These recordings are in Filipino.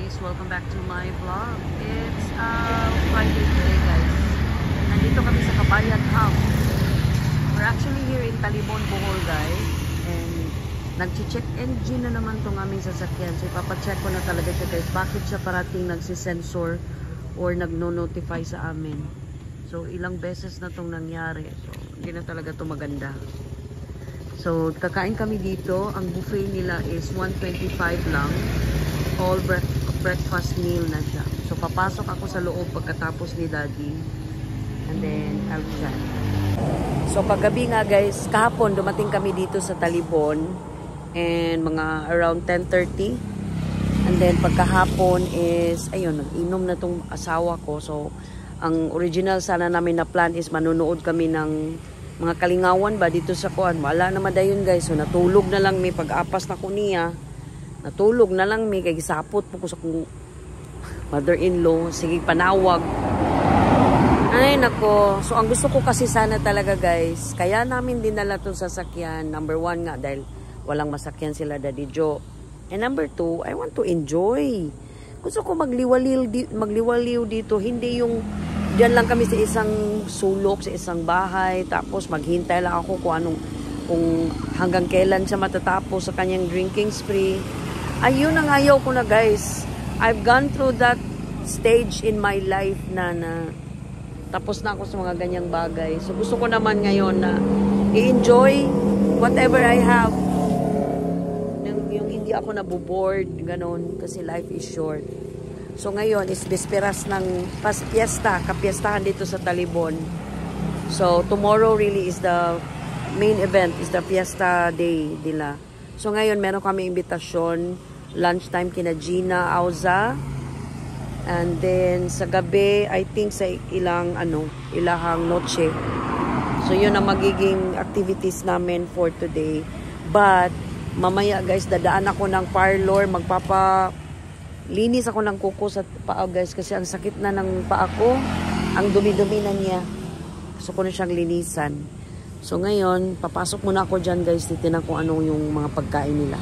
guys, welcome back to my vlog. It's Friday today guys. Nandito kami sa Kabayan Hub. We're actually here in Talibon, Bohol guys. And nag-check engine na naman itong aming sasakyan. So ipapacheck ko na talaga siya guys. Bakit siya parating nagsisensor or nagno-notify sa amin. So ilang beses na itong nangyari. So hindi na talaga ito maganda. So kakain kami dito. Ang buffet nila is 125 lang. All breakfast meal na siya. So, papasok ako sa loob pagkatapos ni Daddy. And then, I'll chat. So, paggabi nga guys, kahapon dumating kami dito sa Talibon. And mga around 10:30. And then, pagkahapon is, ayun, nag-inom na tong asawa ko. So, ang original sana namin na plan is manunood kami ng mga kalingawan ba dito sa kuan. Wala na madayon guys. So, natulog na lang may pag-apas na ko niya. Natulog na lang may kay gisapot po ko sa kong mother-in-law. Sige, panawag. Ay, nako. So, ang gusto ko kasi sana talaga, guys, kaya namin dinala itong sasakyan. Number 1 nga, dahil walang masakyan sila, Daddy Joe. And number 2, I want to enjoy. Gusto ko magliwaliw dito. Hindi yung diyan lang kami sa isang sulok, sa isang bahay. Tapos, maghintay lang ako kung hanggang kailan siya matatapos sa kanyang drinking spree. Ayun ang ayaw ko na guys. I've gone through that stage in my life na tapos na ako sa mga ganyang bagay. So gusto ko naman ngayon na i-enjoy whatever I have. Yung hindi ako naboboard, ganon, kasi life is short. So ngayon is bisperas ng kapiestahan dito sa Talibon. So tomorrow really is the main event, is the fiesta day nila. So ngayon meron kami imbitasyon, lunchtime kina Gina Auza, and then sa gabi I think sa ilahang noche. So yun ang magiging activities namin for today. But mamaya guys, dadaan ako ng parlor, linis ako ng kuko sa paa guys, kasi ang sakit na ng paa ko, ang dumi-dumi na niya. Gusto ko na siyang linisan. So ngayon, papasok muna ako dyan guys, titinan kung anong yung mga pagkain nila.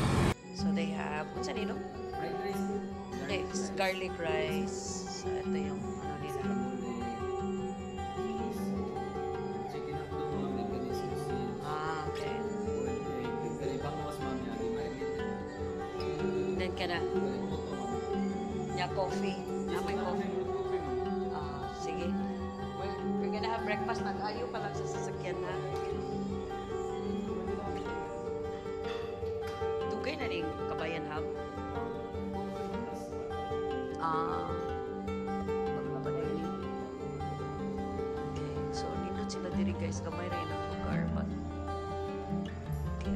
So they have, kung saan ino? Fried rice. Next, garlic rice. So ito yung ano nila. Ah, okay. Then ka na. Nya coffee. May coffee. Sige. We're gonna have breakfast. Nag-ayo pa lang sa sasakyan ha. Dugay na rin Kabayan Hub. Okay, so nindot sila diri guys, kamay rin ang lugar, but okay.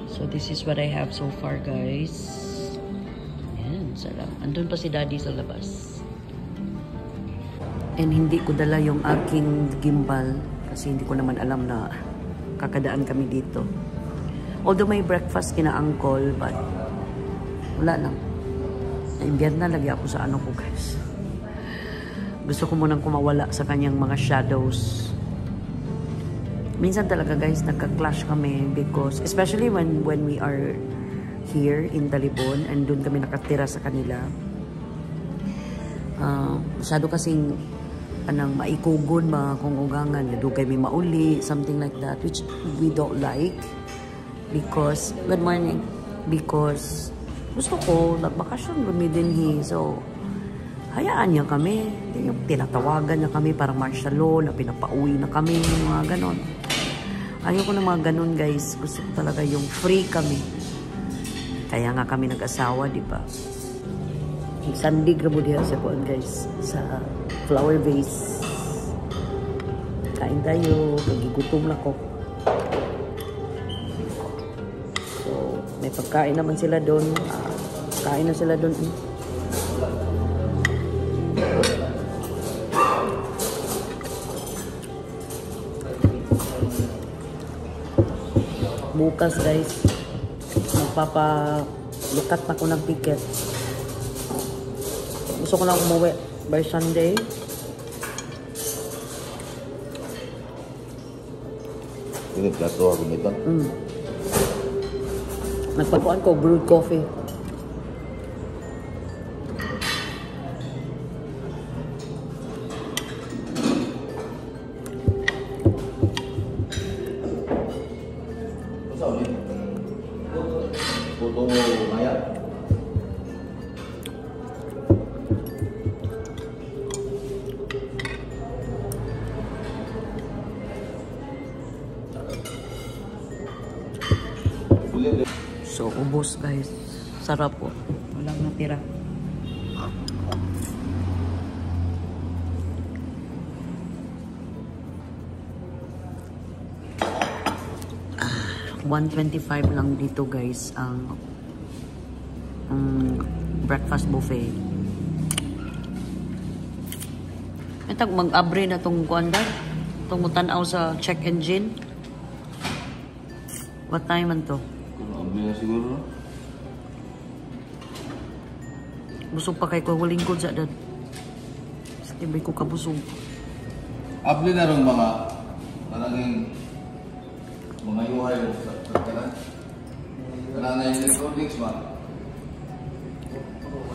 So this is what I have so far guys. Ayan, sarap. Andun pa si Daddy sa labas. And hindi ko dala yung aking gimbal kasi hindi ko naman alam na kakadaan kami dito. Although may breakfast kina uncle, but wala lang. Naimbyan na lagi ako sa ano ko guys. Gusto ko munang kumawala sa kanyang mga shadows. Minsan talaga guys, nagka-clash kami because, especially when we are here in Talibon and doon kami nakatira sa kanila. Masyado kasing maikugon mga kung ugangan, dugay may mauli, something like that, which we don't like because, good morning, because gusto ko nagbakasyon gumidinhi. So hayaan niya kami, yung tinatawagan niya kami para martial law na pinapauwi na kami, mga ganon. Ayoko na mga ganon guys, gusto ko talaga yung free kami. Kaya nga kami nag-asawa, di ba? Sandig na mo diya sa kuwan guys, sa flower vase. Kain tayo, nagigutom na ko. So may pagkain naman sila doon. Kain na sila doon. Bukas guys, magpapalukat na ko ng ticket. Gusto ko lang umuwi by Sunday. Ini plato ako nito. Nagpakuan ko brewed coffee. Puto maya. So, ubos guys. Sarap po. Walang natira. $125 lang dito guys ang breakfast buffet. Ito mag-abre na tong kuanda. Itong mutanaw sa check engine. What time man to? Abre na siguro. Busog pa kay ko huling ko sa dad. Stibay ko kabusog. Abre na rin mga naging mga yuhay sa kanan. Kanan na yung electronics man.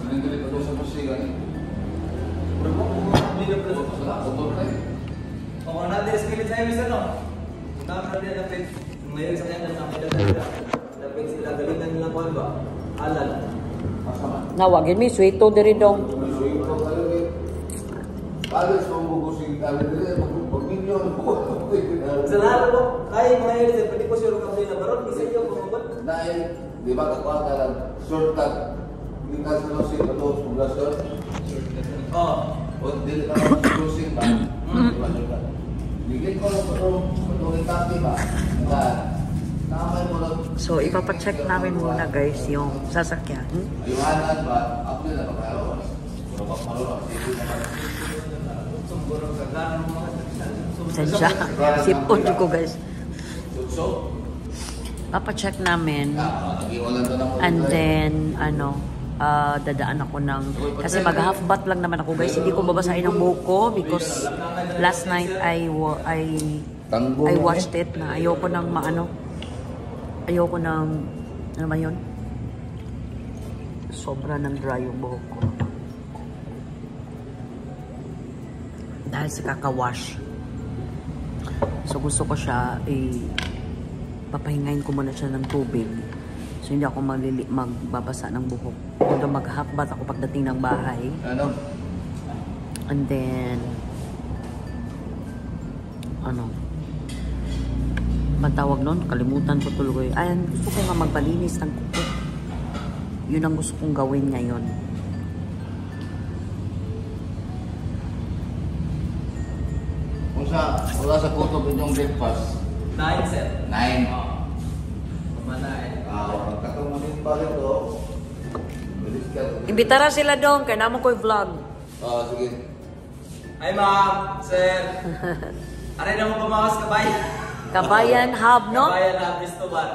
Nandito ito sa musikan eh. Kung natin skill sa iyo no. Dapat din dapat mayroon sa kanya na may dapat sila galitan nila ko ba? Alal. Nawagin mi sweeto diri dong. Palos kung bubusing kami dili pag-milyon po. Salamat po. Kaya mga yun sa pati po sure kami na baron isa iyo bumabot. Dahil di ba kakuha ka lang shortcut. Hindi ka sa lusing patos poblasyon. Oh. O dili ka lusing ba? Bigyan ko lang patulong tapi ba? Na namay mo lang. So ipapacheck namin muna guys yung sasakyan. Ayuhanan ba? Ako na ba kayo? Pero pa malulok. Sensya. Sipon ko guys. So, Papacheck namin. nag-iwalan to na mo. And then, dadaan ako ng... Kasi mag-half bath lang naman ako guys. Hindi ko babasahin ang buhok ko because last night I watched it na ayoko nang maano. Ayoko nang... Ano ba yun? Sobra ng dry yung buhok ko. Dahil sa kakawash. So gusto ko siya papahingayin ko muna siya ng tubig. So hindi ako magbabasa ng buhok. Although mag-half bath ako pagdating ng bahay. Ano? And then matawag nun, kalimutan ko tuloy. Ay, gusto ko nga magpalinis ng kuko. Yun ang gusto kong gawin ngayon. Kung wala sa kutob inyong breakfast. 9 set. 9. Mamanain. Pagkatong din ba ito? Imbitara sila dong, kaya naman ko i-vlog. Sige. Hi ma'am, sir. Aray na mo pamawas kabayan. Kabayan Hub, no? Kabayan Hub, Cristobal.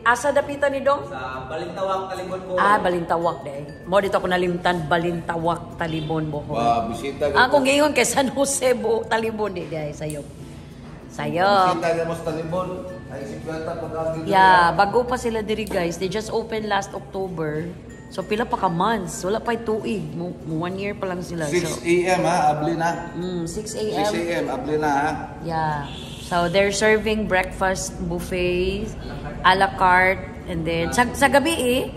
Asa dapitan ni dong? Sa Balintawak, Talibon po. Balintawak dahil. Mo dito ako nalimtan, Balintawak, Talibon, Bohol. Bisita Kung ngayon kay San Jose, Talibon, di dahil sayo. Bisita ka mo sa Talibon. Ay, 50 pagkakita. Yeah, bago pa sila diri guys. They just opened last October. So pila pa ka months. Wala pa tuig. 1 year pa lang sila. 6 a.m. ha, abli na. 6 a.m. 6 a.m. abli na ha. Yeah. So they're serving breakfast buffets, a la carte, and then sa gabi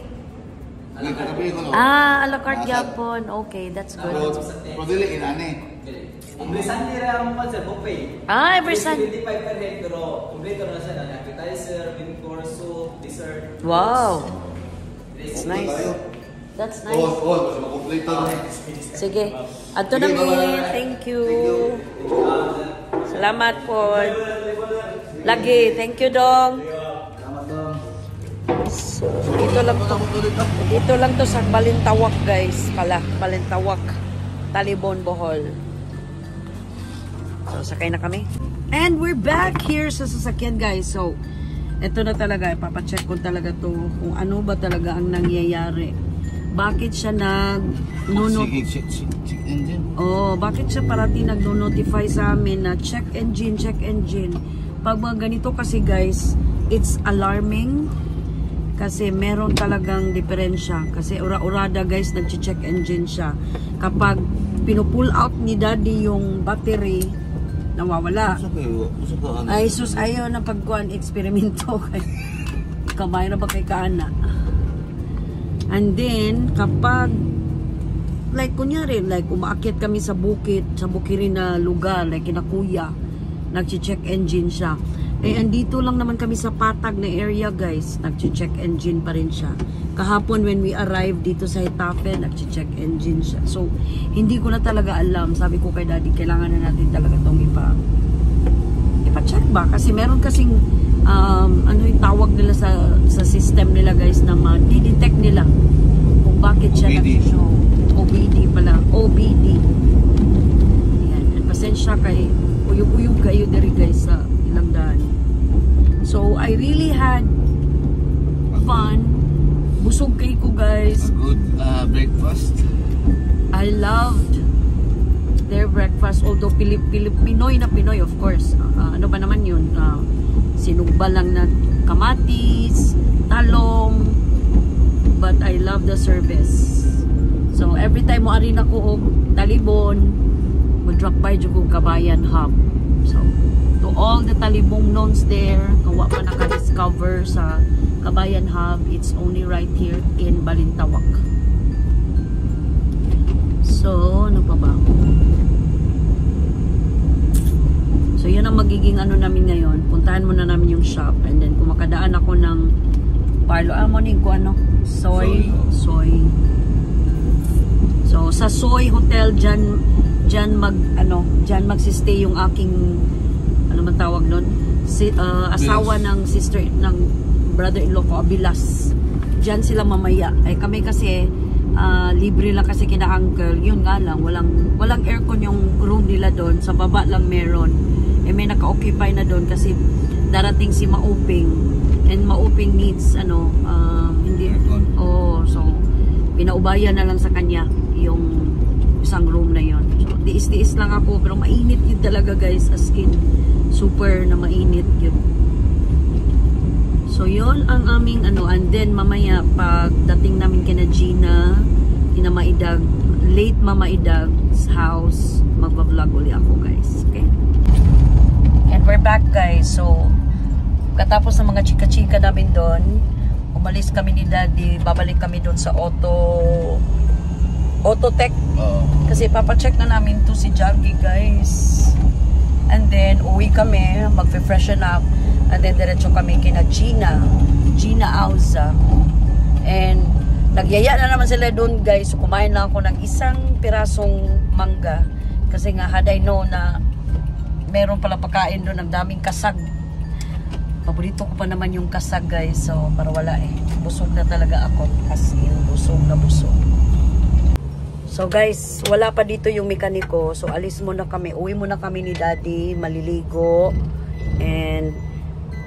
a la carte yapon. Okay, that's good. Pero dili inani. Every Sunday rin ang sir, buffet. Every Sunday. 25 per head, pero kompleto na siya na appetizer, main course, soup, dessert. Wow. It's nice. That's nice. Mas makumpleto. Sige. Ato na mi. Thank you. Salamat po. Lagi. Thank you, Dong. So, dito lang to sa Balintawak, guys. Balintawak. Talibon, Bohol. So, sakay na kami. And we're back here sa sasakyan, guys. So, ito na talaga. Ipapacheck ko talaga to kung ano ba talaga ang nangyayari. Bakit siya bakit siya parati nagno-notify sa amin na check engine. Pag mga ganito kasi guys, it's alarming. Kasi meron talagang diferensya. Kasi ura-urada guys, nag-check engine siya. Kapag pinupull out ni daddy yung battery, nawawala. Ay sus, ayaw na pagkuhan eksperimento. Kamay na ba kay kaana? And then, kapag like kunyari, like umaakyat kami sa bukid, sa bukirin na lugar, like kinakuya, nag-check engine siya. Eh, andito lang naman kami sa patag na area guys, nag-check engine pa rin siya. Kahapon when we arrived dito sa Hitafe, nag-check engine siya. So, hindi ko na talaga alam. Sabi ko kay daddy, kailangan na natin talaga itong ipa-check ba? Kasi meron kasing, ano yung tawag nila sa system nila guys, na ma-detect nila kung bakit siya nag-show. OBD pala. OBD. Ayan. And pasensya kay, uyog-uyog kayo diri guys sa ilang daan. So, I really had fun. Busog kayo ko guys. A good breakfast. I loved their breakfast. Although Pinoy na Pinoy of course. Ano ba naman yun? Sinugba lang na kamatis, talong. But I love the service. So, every time mo arin ako og Talibon, mag-drop by dyan Kabayan Hub. So, to all the Talibong nons there, kawa pa naka-discover sa Kabayan Hub, it's only right here in Balintawak. So, ano pa ba? So, yan ang magiging ano namin ngayon. Puntahan muna namin yung shop. And then, kung makadaan ako ng parlo, morning ko ano? Soy. So, sa Soy Hotel, dyan magsistay yung aking ano man tawag nun, asawa ng sister ng brother-in-law ko, Abilas. Diyan sila mamaya. Ay kami kasi libre lang kasi kina uncle. Yun nga lang, walang aircon yung room nila doon. Sa baba lang meron. Eh may naka-occupy na doon kasi darating si Mauping. And Mauping needs hindi aircon. So pinaubayan na lang sa kanya yung isang room na yon. So tiis-tiis lang ako pero mainit yun talaga guys, as in super na mainit yun. So yun ang aming and then mamaya pagdating namin kina Gina, kina Maidag, late Mama Idag's house, magba-vlog uli ako guys. Okay? And we're back guys. So katapos ng mga chika-chika namin doon, umalis kami ni daddy, babalik kami doon sa Autotech. Kasi papacheck na namin to si Jaggy guys. And then, uwi kami, mag-freshen up. And then, diretso kami kina Gina Auza. And, nagyaya na naman sila doon, guys. So, kumain lang ako ng isang pirasong mangga. Kasi nga, had I know na meron pala pagkain doon, ang daming kasag. Paborito ko pa naman yung kasag, guys. So, para wala eh. Busog na talaga ako. As in, busog na busog. So guys, wala pa dito yung mekaniko. So alis muna kami. Uwi muna kami ni daddy. Maliligo. And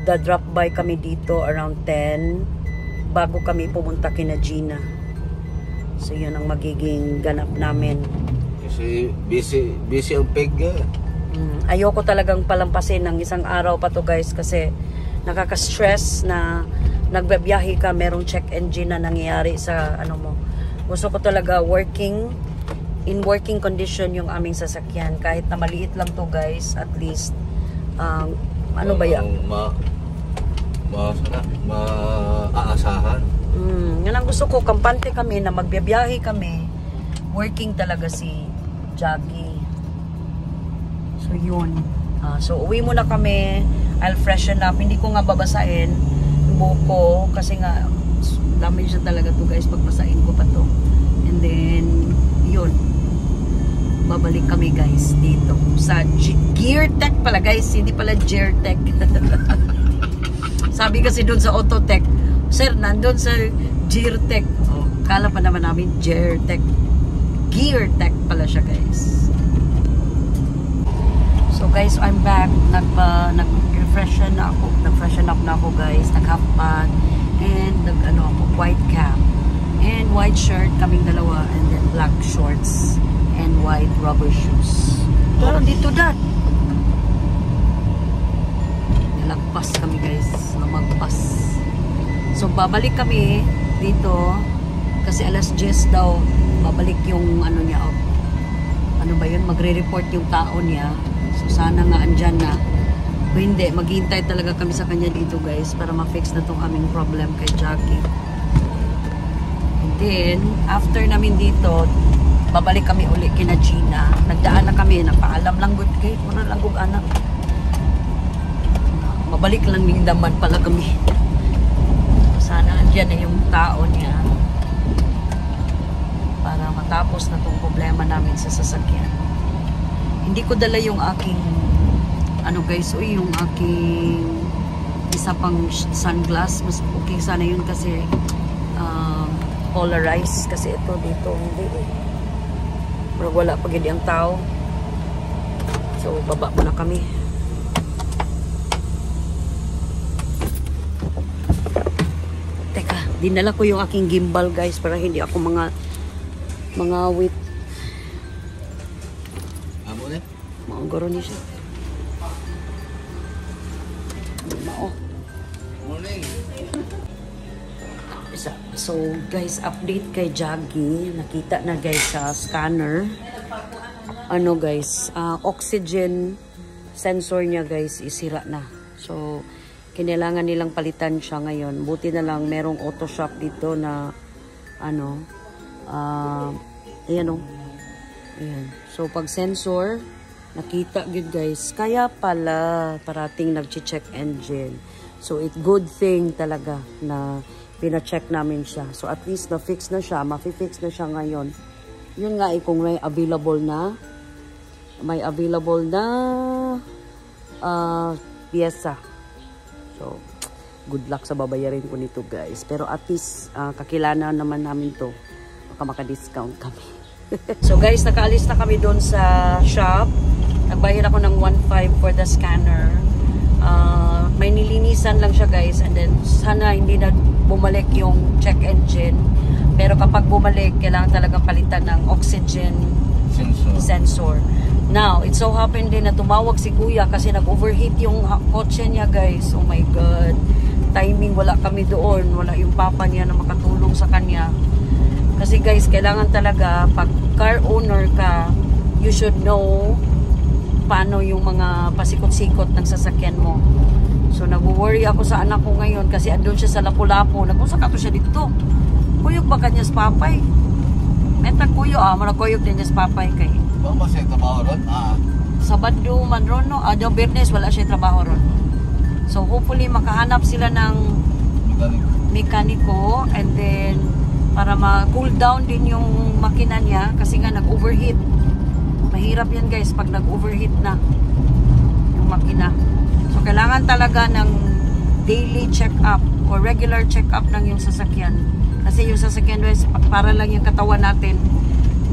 drop by kami dito around 10. Bago kami pumunta kina Gina. So yun ang magiging ganap namin. Kasi busy ang peg. Ayoko talagang palampasin ng isang araw pa to guys. Kasi nakaka-stress na nagbabiyahe ka. Merong check engine na nangyayari sa mo. Gusto ko talaga in working condition yung aming sasakyan. Kahit na maliit lang to guys, at least ano ba yan? Maaasahan. Yan ang gusto ko, kampante kami na magbiyahe kami. Working talaga si Jaggy. So yun. So uwi muna kami. I'll freshen up. Hindi ko nga babasahin yung buko kasi nga dami siya talaga to guys, pagbasahin ko pa to. And then yun, babalik kami guys dito sa Gear Tech pala guys, hindi pala Gear Tech. Sabi kasi doon sa Autotech, sir, nandun sa Gear Tech. Kala pa naman namin Gear Tech. Gear Tech pala siya guys. So guys, I'm back. Nag-refreshen up na ako guys. Nag-half bath and white cap and white shirt, kaming dalawa, and then black shorts and white rubber shoes. Pero dito dad, nalagpas kami guys, namagpas. So babalik kami dito kasi alas 10 daw babalik yung ano niya, ano ba yun, magre-report yung tao niya. So sana nga andyan na. O hindi, maghihintay talaga kami sa kanya dito guys para ma-fix na tong aming problem kay Jackie. And then after namin dito, babalik kami uli kina Gina. Nagdaan na kami, napaalam lang good kay wala lang gug anak. Mabalik lang ning daman pala kami. Sana andyan na yung tao niya para matapos na tong problema namin sa sasakyan. Hindi ko dala yung aking ano guys, yung aking isa pang sunglass. Mas okay sana yun kasi polarized kasi ito dito hindi pero wala pa gid ang tao. So baba muna kami. Teka, dinala ko yung aking gimbal guys para hindi ako mga wait. Amo na? Maunggaro niya siya. Morning. So guys, update kay Jaggy. Nakita na guys sa scanner. Ano guys, oxygen sensor niya guys isira na. So kinailangan nilang palitan siya ngayon. Buti na lang merong auto shop dito na ano, ayan o. Ayan. So pag sensor nakita good guys, kaya pala parating nag-check engine. So it good thing talaga na pina-check namin siya. So at least na-fix na siya, ma-fix na siya ngayon. Yun nga kung may available na pyesa. So good luck sa babayarin ko nito guys. Pero at least kakilala naman namin to. Baka maka-discount kami. So guys, nakaalis na kami doon sa shop. Nagbayad ako ng 1.5 for the scanner. May nilinisan lang siya guys. And then sana hindi na bumalik yung check engine. Pero kapag bumalik, kailangan talaga palitan ng oxygen sensor. Now, it so happened din na tumawag si kuya kasi nag-overheat yung kotse niya guys. Oh my God. Timing, wala kami doon. Wala yung papa niya na makatulong sa kanya. Kasi guys, kailangan talaga pag car owner ka, you should know paano yung mga pasikot-sikot ng sasakyan mo. So nag-worry ako sa anak ko ngayon kasi andun siya sa Lapu-Lapu. Nagpunsa ka to siya dito. Kuyog ba kanya sa papay? Metag kuyo managkuyog din niya sa papay kay. Baka ba siya trabaho ron? Sabado man ron no. Yung Biyernes wala siya trabaho ron. So hopefully makahanap sila ng mekaniko and then para ma-cool down din yung makina niya kasi nga nag-overheat. Mahirap yan guys pag nag-overheat na yung makina. So kailangan talaga ng daily check-up or regular check-up ng yung sasakyan. Kasi yung sasakyan guys, para lang yung katawan natin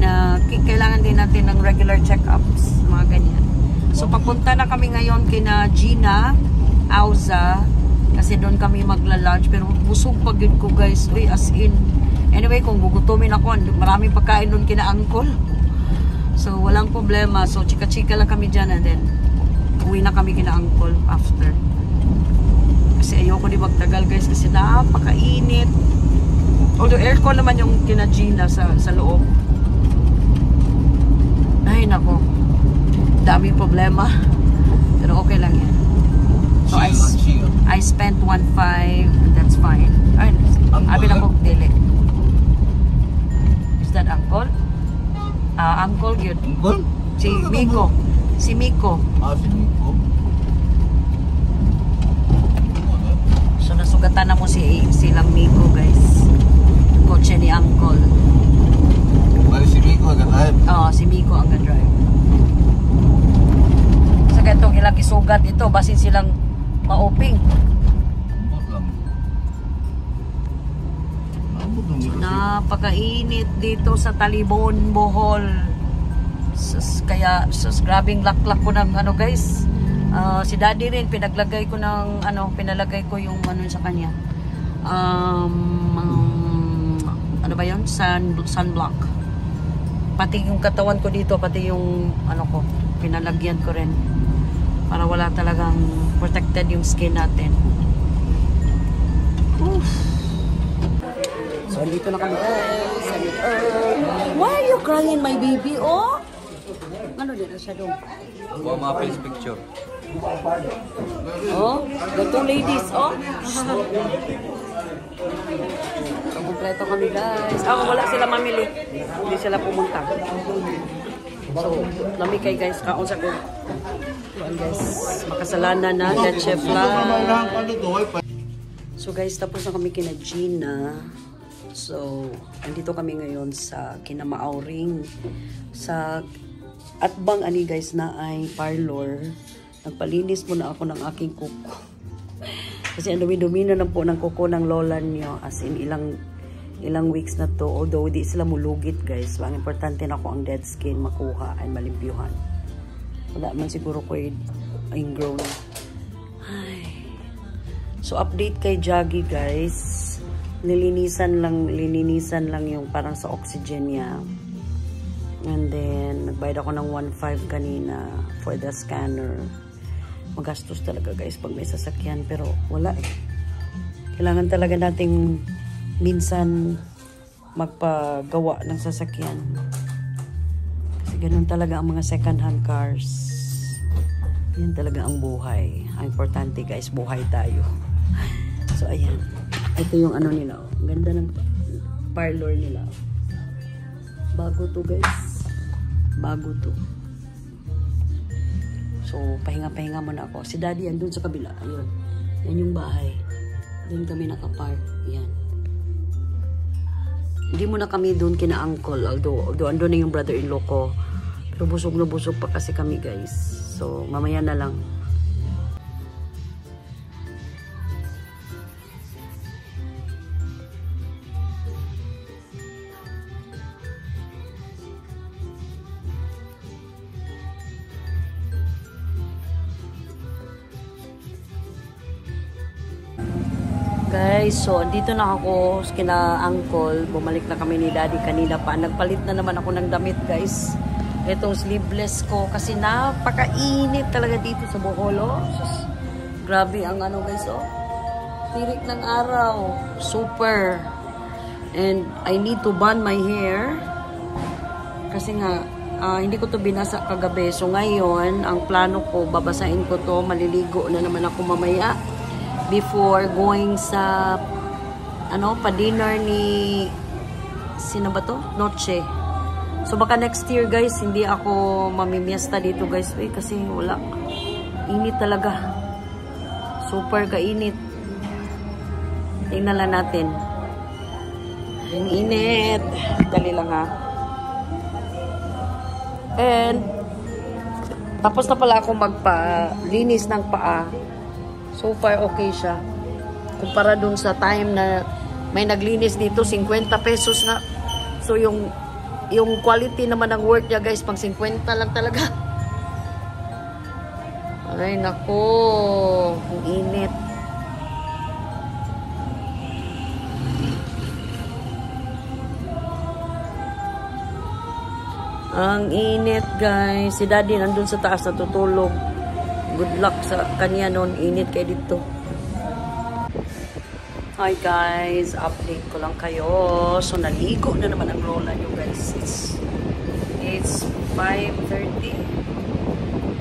na kailangan din natin ng regular check-ups, mga ganyan. So papunta na kami ngayon kina Gina, Auza, kasi doon kami magla-lunch. Pero busog pag yun ko guys, uy, as in. Anyway, kung gugutumin ako, maraming pagkain doon kina Uncle. So walang problema. So chika-chika lang kami dyan and then uwi na kami kina Uncle after. Kasi ayoko di magtagal guys kasi napakainit. Although aircon naman yung kina Gina sa loob. Ay nako. Daming problema. Pero okay lang yan. So I spent 1.5 and that's fine. Ay, abi na ko dili. Is that Uncle? Uncle yun. Uncle? Si Miko. Si Miko. Si Miko. So nasugatan na mo silang Miko guys. Kotse ni Uncle. Bali si Miko ang drive. Oo, si Miko ang drive. Sa ganitong ilang isugat ito, basin silang maoping. Napakainit dito sa Talibon, Bohol. Kaya grabing laklak ko ng ano guys. Si Daddy rin pinalagay ko yung ano sa kanya. Ano ba 'yon? Sunblock. Pati yung katawan ko dito, pati yung ano ko, pinalagyan ko rin para wala talagang protected yung skin natin. Oof. andito na kami guys. Why are you crying, my baby? Oh? Ano din na siya doon? Wow, mga face picture. Oh, the two ladies, oh. Kompleto kami guys. Wala sila mamili. Hindi sila pumunta. So, lami kay guys. Kaon sa ko. Guys, makasalanan na. That chef lang. So guys, tapos na kami kina Gina. So, andito kami ngayon sa Kinamauring. Sa Atbang ani guys na ay parlor. Nagpalinis muna ako ng aking kuko. Kasi ang dumi-dumi na po ng kuko ng lola niyo. As in ilang weeks na to. Although di sila mulugit guys. So, ang importante na ko ang dead skin makuha and malimpyuhan. Wala man siguro ko ingrown. Ay. So update kay Jaggy guys. Lilinisan lang yung parang sa oxygen niya. And then nagbayad ako ng 1.5 kanina for the scanner. Magastos talaga guys pag may sasakyan pero wala eh. Kailangan talaga nating minsan magpagawa ng sasakyan. Kasi ganun talaga ang mga second hand cars. Yan talaga ang buhay. Ang importante guys, buhay tayo. So ayan. Ito yung ano nila. Ang ganda ng parlor nila. Bago to guys. Bago to. So pahinga-pahinga muna ako. Si daddy andun sa kabila. Ayun. Yan yung bahay. Doon kami nakapark. Yan. Hindi muna kami doon kina uncle. Although andun na yung brother-in-law ko. Pero busog na busog pa kasi kami guys. So mamaya na lang. Guys, so andito na ako kina uncle. Bumalik na kami ni daddy kanina pa. Nagpalit na naman ako ng damit guys. Itong sleeveless ko kasi napakainit talaga dito sa Bohol. Oh. Grabe ang ano guys. Oh. Tirik ng araw. Super. And I need to bond my hair. Kasi nga hindi ko to binasa kagabi. So ngayon, ang plano ko, babasahin ko to. Maliligo na naman ako mamaya. Before going sa pa-dinner ni sino ba to? Noche. So baka next year guys, hindi ako mamimiesta dito guys. Kasi wala. Init talaga. Super kainit. Tingnan lang natin. Ang init. Dali lang ha. And tapos na pala ako magpa-linis ng paa. So far, okay siya. Kumpara dun sa time na may naglinis dito, 50 pesos nga. So, yung quality naman ng work niya, guys, pang 50 lang talaga. Ay, nako. Ang init. Ang init, guys. Si daddy nandun sa taas natutulog. Good luck sa kanya noon. Init kayo dito. Hi guys. Update ko lang kayo. So, naligo na naman ang lola nyo guys. It's 5:30.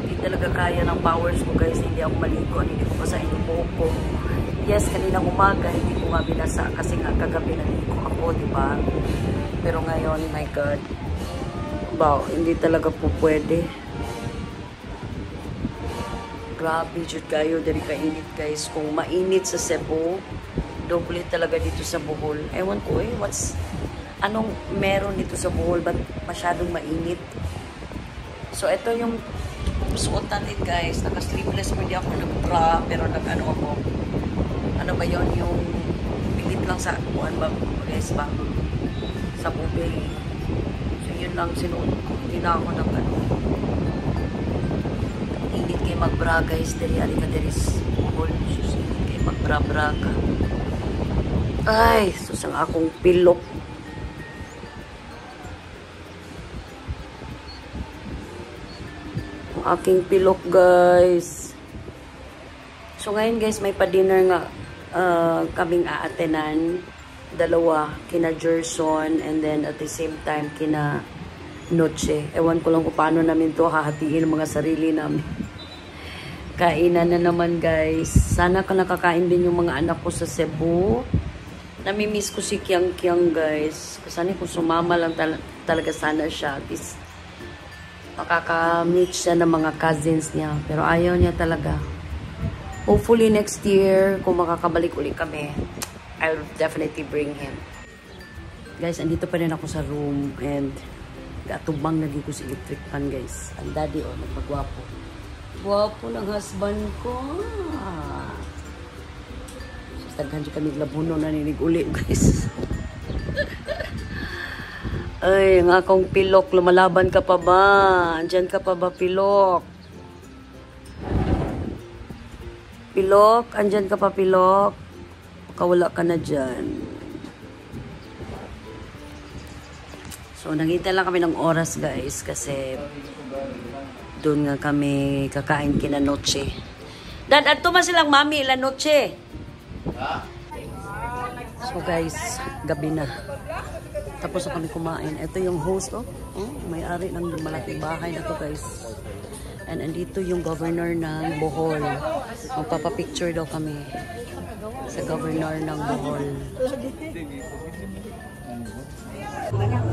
Hindi talaga kaya ng powers ko guys. Hindi ako maligo. Hindi ko basahin yung buhok ko. Yes, kaninang umaga hindi ko nga binasa. Kasi nga kagabi naligo ako, diba? Pero ngayon, my God. Wow, hindi talaga po pwede. Grabe, jud kayo, dari kainit guys. Kung mainit sa Cebu, doble talaga dito sa Bohol. Ewan ko anong meron dito sa Bohol, ba't masyadong mainit? So, ito yung suot natin guys. Naka-sleeveless mo, hindi ako nag-bra, pero nag-ano ako. Ano ba yun? Yung pilit lang sa buwan ba? Guys ba? Sa bubay. So, yun lang sinuot ko. Hindi na ako nag-ano. Init kayo mag-bra guys. Dali ka deris. Init kayo mag-bra-bra ka. Ay, susang akong pilok. Ang aking pilok guys. So ngayon guys, may pa-dinner nga kaming aatenan. Dalawa, kina Gerson, and then at the same time, kina Noche. Ewan ko lang kung paano namin to hahatiin ang mga sarili namin. Kainan na naman, guys. Sana ka nakakain din yung mga anak ko sa Cebu. Namimiss ko si Kiang Kiang, guys. Kasi kung sumama lang talaga sana siya. At least, makaka-meet siya ng mga cousins niya. Pero ayaw niya talaga. Hopefully next year, kung makakabalik ulit kami, I'll definitely bring him. Guys, andito pa rin ako sa room and gatubang lagi ko sa electric fan, guys. Ang daddy, oh, nagpagwapo. Gwapo ng husband ko. Taghan siya kami labuno na nilig uli, guys. Ay, ang akong pilok, lumalaban ka pa ba? Andyan ka pa ba, pilok? Pilok, andyan ka pa, pilok? Pakawala ka na dyan. So, nangintay lang kami ng oras, guys, kasi doon nga kami kakain kina Noche. Dad, ato man silang mami, la Noche. So, guys, gabi na. Tapos na kami kumain. Ito yung host, oh. May-ari ng malaking bahay na to, guys. And andito yung governor ng Bohol. Magpapapicture daw kami sa governor ng Bohol.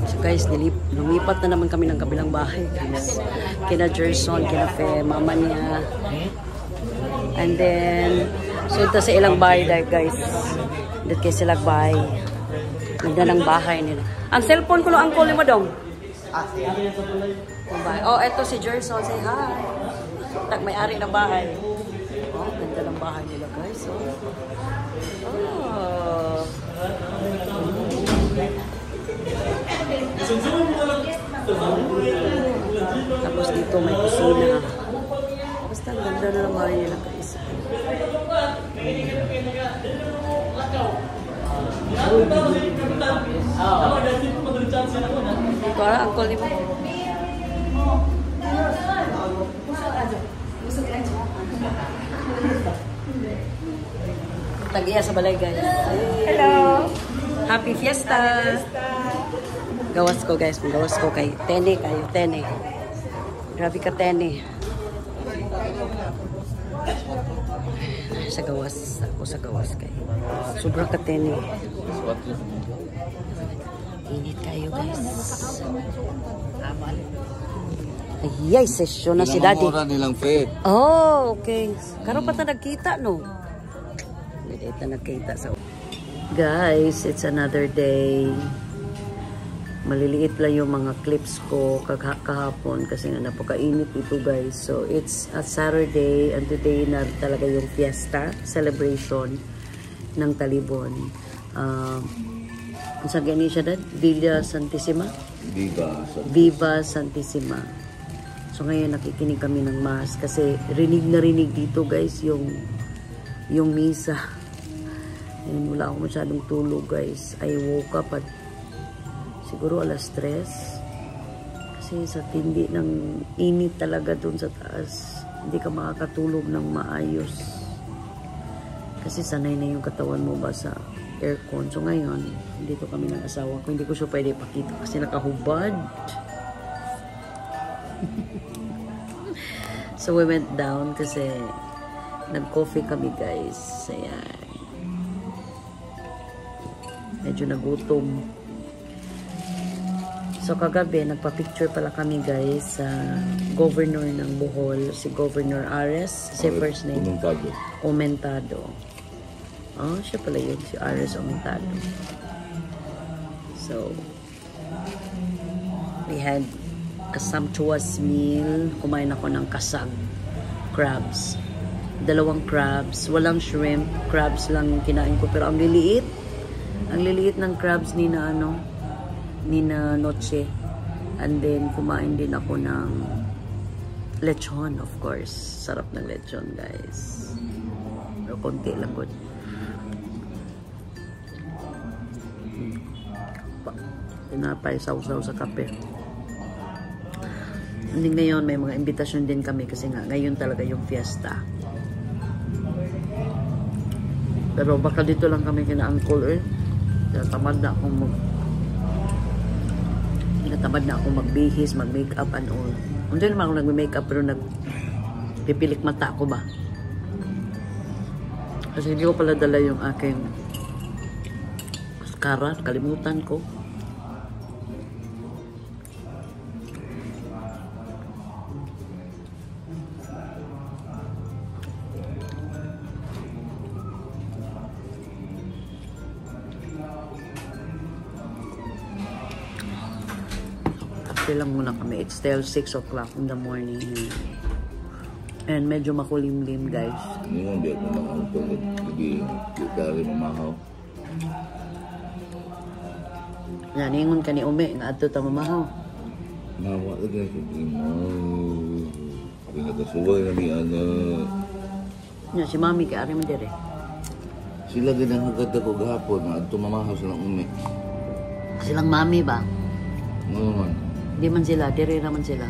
So guys, lumipat na naman kami ng kabilang bahay, guys. Kina Gerson, kina Fe, mama niya. And then, so ito sa ilang bahay dahil, guys. Dito kayo silang bahay. Ganda ng bahay nila. Ang cellphone ko lang, ang call mo dong. Oh, eto si Gerson. Say hi. May-ari ng bahay. Oh, ganda ng bahay nila, guys. Oh. Tapos dito may kusina. Basta ang ganda na ng bahay nila, guys. Ito na, ang call mo. Tag-iya sa balay, guys. Hello! Happy Fiesta! Gawas ko, guys. Gawas ko kay Tene kayo. Tene. Grabe ka, Tene. Sa gawas. Ako sa gawas kayo. Sobra ka, Tene. Init kayo, guys. Ay, session na si Daddy. Pinamamura nilang Fed. Oh, okay. Karon pa ta nagkita, no? Hindi ta nagkita sa... Guys, it's another day. Maliliit lang yung mga clips ko kahapon kasi nga napakainit ito, guys. So, it's a Saturday and today na talaga yung fiesta, celebration ng Talibon. Ang sabi niya siya, Dad? Villa Santissima? Viva Santissima. So, ngayon nakikinig kami ng mass kasi rinig na rinig dito, guys, yung misa. And wala ako masyadong tulog, guys. I woke up at siguro 3:00 kasi sa tindi ng init talaga dun sa taas, hindi ka makakatulog ng maayos kasi sanay na yung katawan mo ba sa aircon. So ngayon, dito kami ng asawa ko, hindi ko siya pwede ipakita kasi nakahubad. So we went down kasi nag-coffee kami, guys. Ayan. Medyo nagutom. So kagabi, nagpa-picture pala kami, guys, sa governor ng Bohol, si Governor Ares, si first name? Aumentado. Oh, siya pala yun, si Ares Aumentado. So, we had a sumptuous meal. Kumain ako ng kasag, crabs. 2 crabs, walang shrimp, crabs lang kinain ko, pero ang liliit. Ang liliit ng crabs ni na Noche. And then, kumain din ako ng lechon, of course. Sarap ng lechon, guys. Pero konti lang ko. Tinapay, sausaw sa kape. And then, ngayon, may mga imbitasyon din kami kasi nga, ngayon talaga yung fiesta. Pero baka dito lang kami kina Uncle, Natamad na akong magbihis, mag-makeup and all. Hindi naman ako nag-makeup pero nagpipilik mata ako ba? Kasi hindi ko pala dala yung aking mascara. Kalimutan ko. Lang muna kami. It's still 6 o'clock in the morning. And medyo makulimlim, guys. Hindi mo, hindi ako makakapag gabi. Kita rin mamahaw. Yan, ingon ka ni Ume. Nga ato ta mamahaw. Mawa lagi ako. Pinagasuway na ni Ana. Yan, si Mami kaya rin dire. Sila ganang hagad ako gahapon. Nga ato mamahaw silang Ume. Silang Mami ba? Oo man. Di man sila, dire naman sila.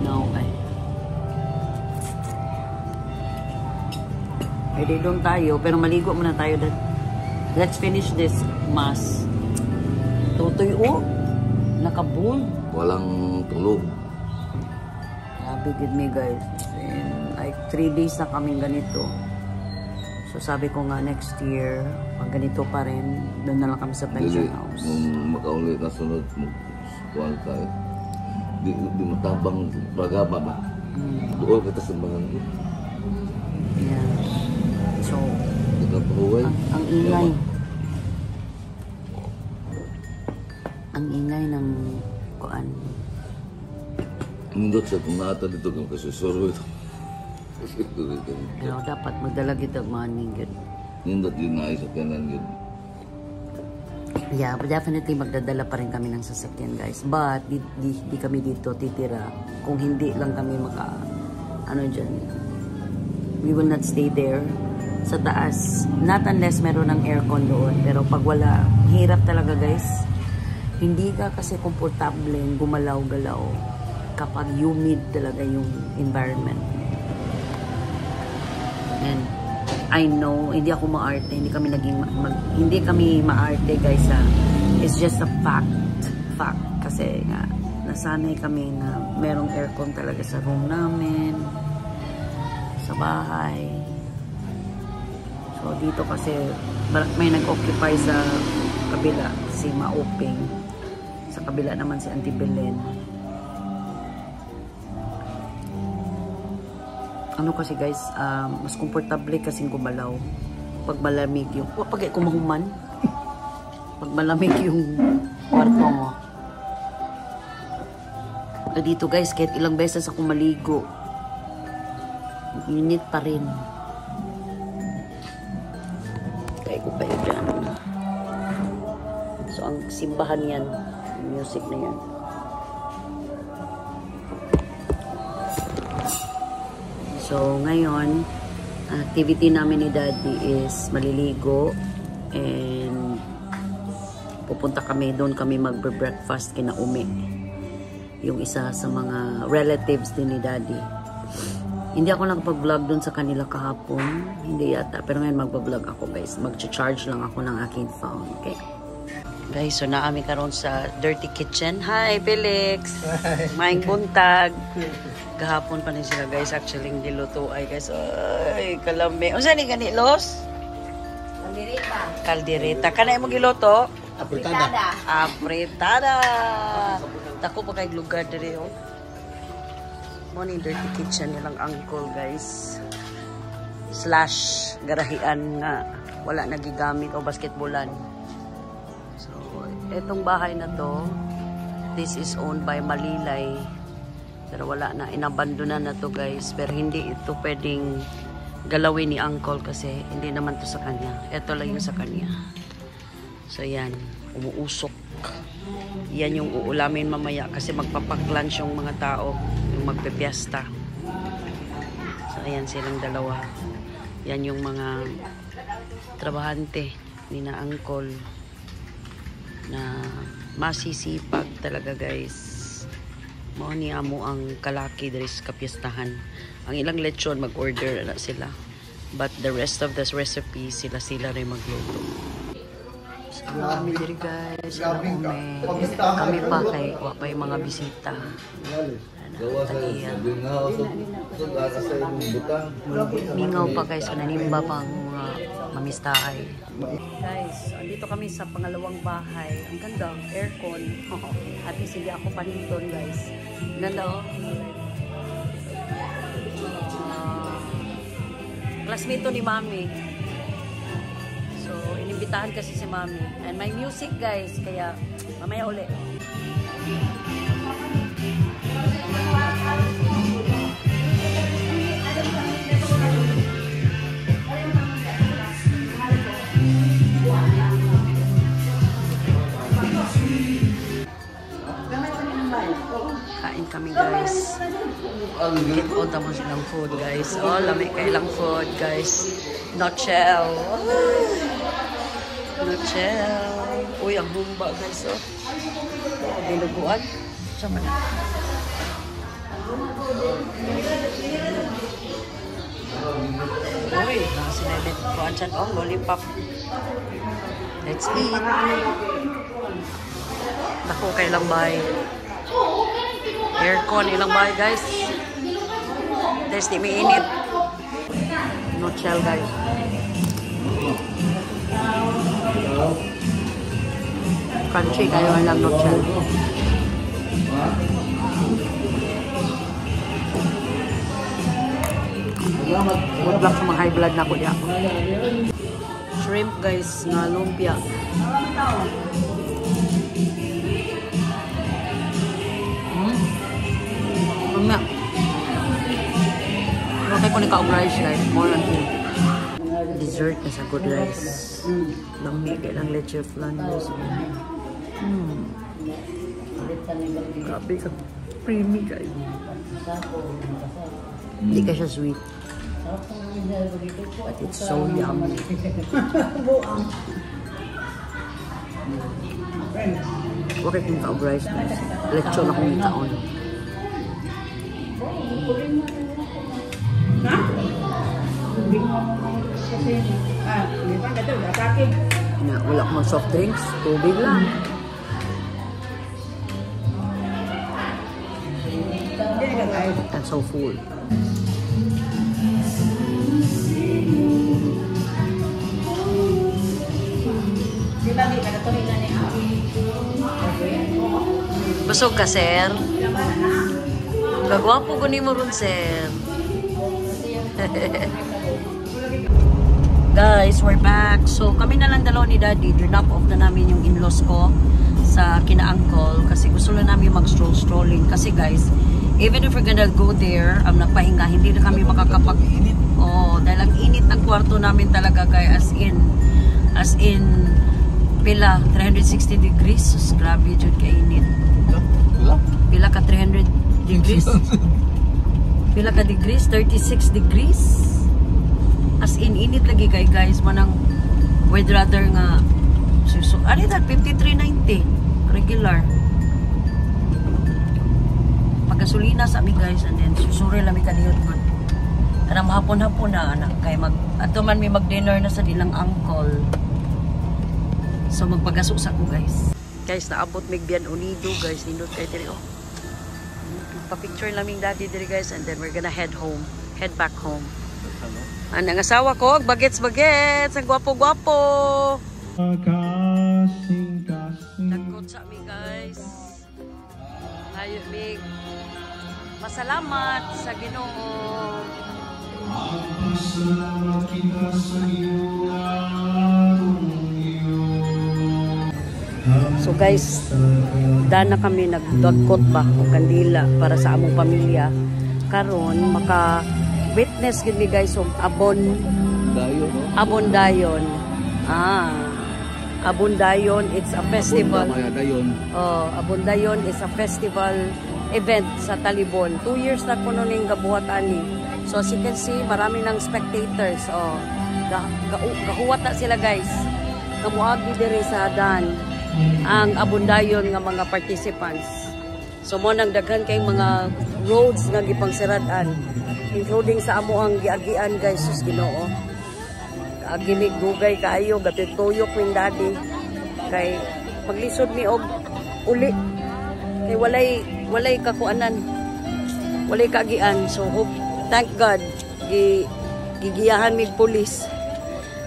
No, okay. Pwede doon tayo, pero maligo muna tayo. Let's finish this mass. Tutoy, oh. Nakabul. Walang tulog. Sabi good me, guys. And like 3 days na kaming ganito. So sabi ko nga next year, pag ganito pa rin, doon na lang kami sa pension house. Nung makaulit na sunod, magkuhan tayo. Di matabang bagaba ba? Doon kita sa barangay. Yeah. So, Nagkapahuway. ang ingay. Ang ingay ng kuan. Nindot sa kung nata dito kung kasusuro ito. Pero dapat magdala kita money. Good. Nindot yun na isa kanan yun. Yeah, but definitely magdadala pa rin kami ng sasakyan, guys. But di kami dito titira kung hindi lang kami we will not stay there sa taas. Not unless meron ng aircon doon. Pero pag wala, hirap talaga, guys. Hindi ka kasi komportable gumalaw-galaw kapag humid talaga yung environment. And I know, hindi ako maarte, hindi kami maarte, guys, ha. It's just a fact. Kasi nga, nasanay kami na merong aircon talaga sa room namin, sa bahay. So, dito kasi, may nag-occupy sa kabila, si Mauping. Sa kabila naman si Auntie Belen. Ano kasi, guys, mas komportable kasing gumalaw pag malamig yung pag kumahuman pag malamig yung kwarto mo. Dito, guys, kahit ilang beses ako maligo, init pa rin. Kaya ko pa dyan. So ang simbahan yan, yung music na yan. So, ngayon, activity namin ni Daddy is maliligo and pupunta kami, doon kami magbe-breakfast kina Umi. Yung isa sa mga relatives din ni Daddy. Hindi ako nakapag-vlog doon sa kanila kahapon. Hindi yata. Pero ngayon magpa-vlog ako, guys. Mag-charge lang ako ng aking phone. Okay? Guys, so naami karon sa Dirty Kitchen. Hi, Felix! Hi! Maing buntag. Gahapon pa rin sila, guys. Actually, hindi luto ay, guys. Ay, kalami. O saan ni gani, Los? Kaldereta. Kaldereta. Kanay mo giluto? Apritada. Apritada. Tako pa kay lugar diri, oh. Morning Dirty Kitchen nilang uncle, guys. / garahian nga. Wala nagigamit o basketballan. So, etong bahay na to, this is owned by Malilay. Pero wala na, inabandonan na to, guys. Pero hindi ito pwedeng galawin ni uncle kasi hindi naman to sa kanya. Ito lang yung sa kanya. So yan, umuusok. Yan yung uulamin mamaya kasi magpapaklunch yung mga tao, yung magpepiesta. So ayan silang dalawa. Yan yung mga trabahante ni na uncle na masisipag talaga, guys. Mao ni amo ang kalaki diri sa kapiestahan. Ang ilang lechon mag-order na sila. But the rest of this recipe, sila rin magluto. So, kami diri guys. Kami pa kay wa pa yung mga bisita. Gawa sa bingaw sa sa imong butang. Mingaw pa guys, nanimba pang mga mamistahay. Guys, andito kami sa pangalawang bahay. Ang ganda, aircon. At least hindi ako paninton guys. Ang ganda oh. Classmate to ni Mami. So, inimbitahan kasi si Mami. And may music guys, kaya mamaya uli. Kain kami guys. Get all tamo silang food guys. Oh, lamig kailang food guys. Nutshell. Nutshell. Uy, ang humba guys. Oh, binuguan. Sama na. Uy, sinabit ko ang chat. Oh, lollipop. Let's eat. Naku, kailang bahay. Aircon, ilang bahay guys. There's di may init. Nutshell guys. Crunchy kayo lang nutshell. Huwag lang sa mga high blood na ko diya. Shrimp guys, na lumpia. Nga. Okay ko ni kaong rice guys. More than two. Dessert na sa good rice. Lamig ng leche flan. Grabe ka. Creamy guys. Hindi ka siya sweet. But it's so yummy. Okay kung kaong rice guys. Lechon akong taon. Na, wala akong soft drinks, tubig lang. I'm so full. Busog ka, sir? Kagwapo ko ni mo ron, sir. Guys, we're back. So, kami na lang dalawa ni Daddy. Drop off na namin yung in-laws ko sa kina-uncle kasi gusto lang namin mag-strolling. Kasi guys, even if we're gonna go there, nagpahinga, hindi na kami makakapag-init. Oh, dahil ang init ng kwarto namin talaga, guys, as in, pila, 360 degrees. So, grabe, Jud, kainit. Pila ka 300 degrees? Pila ka degrees? 36 degrees? As in, init lagi kay guys. Manang, we'd rather nga, ano that? 53.90. Regular. Pagkasulina sa amin guys, and then susuri lang may kaniyot man. Kanang hapon-hapon na, anak. Kaya ato man may mag-dinner na sa nilang uncle. So, magpagaso sa ko guys. Guys, naabot mig Bian Unido guys. Nindot kayo diri, oh. Pa-picture naming Daddy diri guys, and then we're gonna head back home. Ang asawa ko, bagets, ang gwapo-gwapo. Nagkot sa mi guys. Ayo mig. Pasalamat sa Ginoo. Pasalamat kita sa iyo. So guys, dana kami nagdagkot ba o kandila para sa among pamilya. Karon maka-witness gid mi guys og Abon Dayon. Abon Dayon, it's a festival. Abon Dayon is a festival event sa Talibon. 2 years na ko ning gabuhat ani. So as you can see, marami ng spectators. Gahuwat na sila guys. Kamuagi diri sa dan ang Abon Dayon nga mga participants. So mo nang daghan kay mga roads nga gipangsiradan, including sa amo ang giagian guys, sus Ginoo. Gimig dugay kaayo gatid tuyok ning daddy kay maglisod mi og uli kay walay kakuanan, walay kagian. So hope, thank God gigiyahan mi pulis.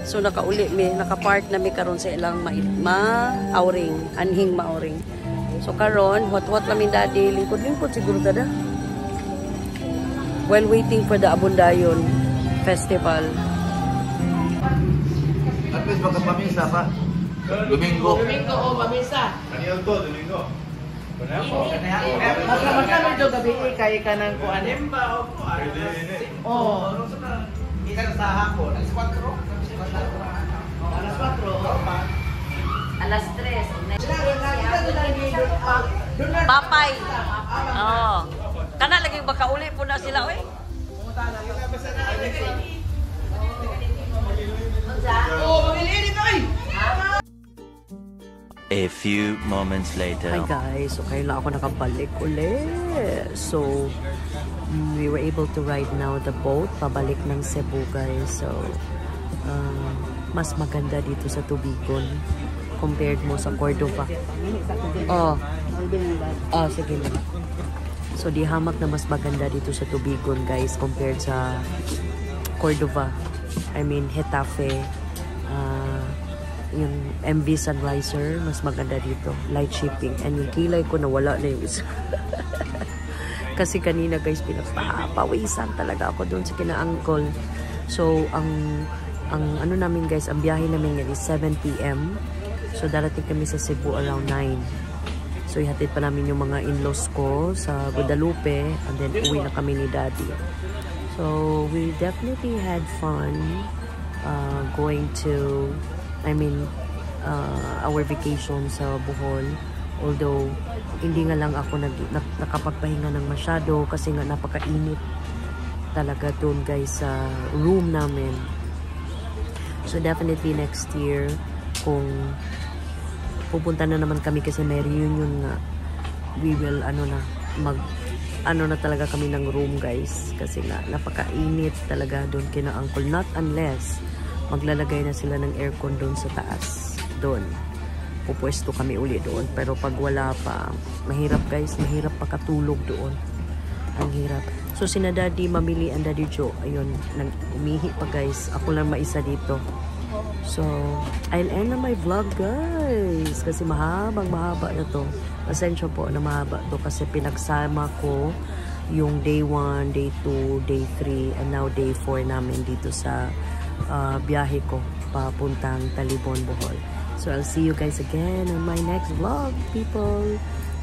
So nakauli mi, nakapark na mi karon sa ilang ma-auring, anhing ma-auring. So karon hot-hot lamin daddy, lingkod-lingkod siguro tada. While waiting for the Abundayon Festival. At least magkapamisa pa. Domingo. Domingo o mamisa. Kaniyal to, Domingo. Magkano ito gabi kay kanang kuan? Demba o kuan. Oh. Ilan sa hapon? Alas 4. Alas 4. Alas 3. Papay. Oh. Kana lagi baka uli po na sila oy. A few moments later. Hi guys, okay lang ako nakabalik uli. So, we were able to ride now the boat pabalik ng Cebu guys. So, mas maganda dito sa Tubigon compared mo sa Cordova. Sige na. So, di hamak na mas maganda dito sa Tubigon guys compared sa Cordova. I mean, Hetafe. Yung MV Sunriser, mas maganda dito. Light shipping. And yung kilay ko nawala na yung isa. Kasi kanina guys, pinapawisan talaga ako doon sa kina-uncle. So, ang ano namin guys, ang biyahe namin yan is 7 PM. So, darating kami sa Cebu around 9. So, ihatid pa namin yung mga in-laws ko sa Guadalupe. And then, uwi na kami ni Daddy. So, we definitely had fun going to our vacation sa Bohol. Although, hindi nga lang ako nakapagpahinga ng masyado kasi nga napakainit talaga doon guys sa room namin. So, definitely next year, kung pupunta na naman kami kasi may reunion nga, we will, na talaga kami ng room guys. Kasi nga, napakainit talaga doon kina uncle. Not unless maglalagay na sila ng aircon doon sa taas. Doon. Pupwesto kami uli doon. Pero pag wala pa, mahirap guys. Mahirap pakatulog doon. Ang hirap. So, sina Daddy, mamili ang Daddy Joe. Ayun, umihi pa guys. Ako lang maisa dito. So, I'll end na my vlog guys. Kasi mahaba na to. Pasensya po na mahaba to. Kasi pinagsama ko yung day 1, day 2, day 3, and now day 4 namin dito sa biyahe ko papuntang Talibon, Bohol. So I'll see you guys again on my next vlog, people.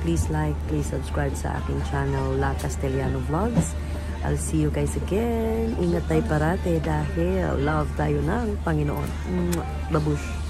Please like, please subscribe sa aking channel, La Castellano Vlogs. I'll see you guys again. Ingat tayo parate dahil love tayo ng Panginoon. Babush!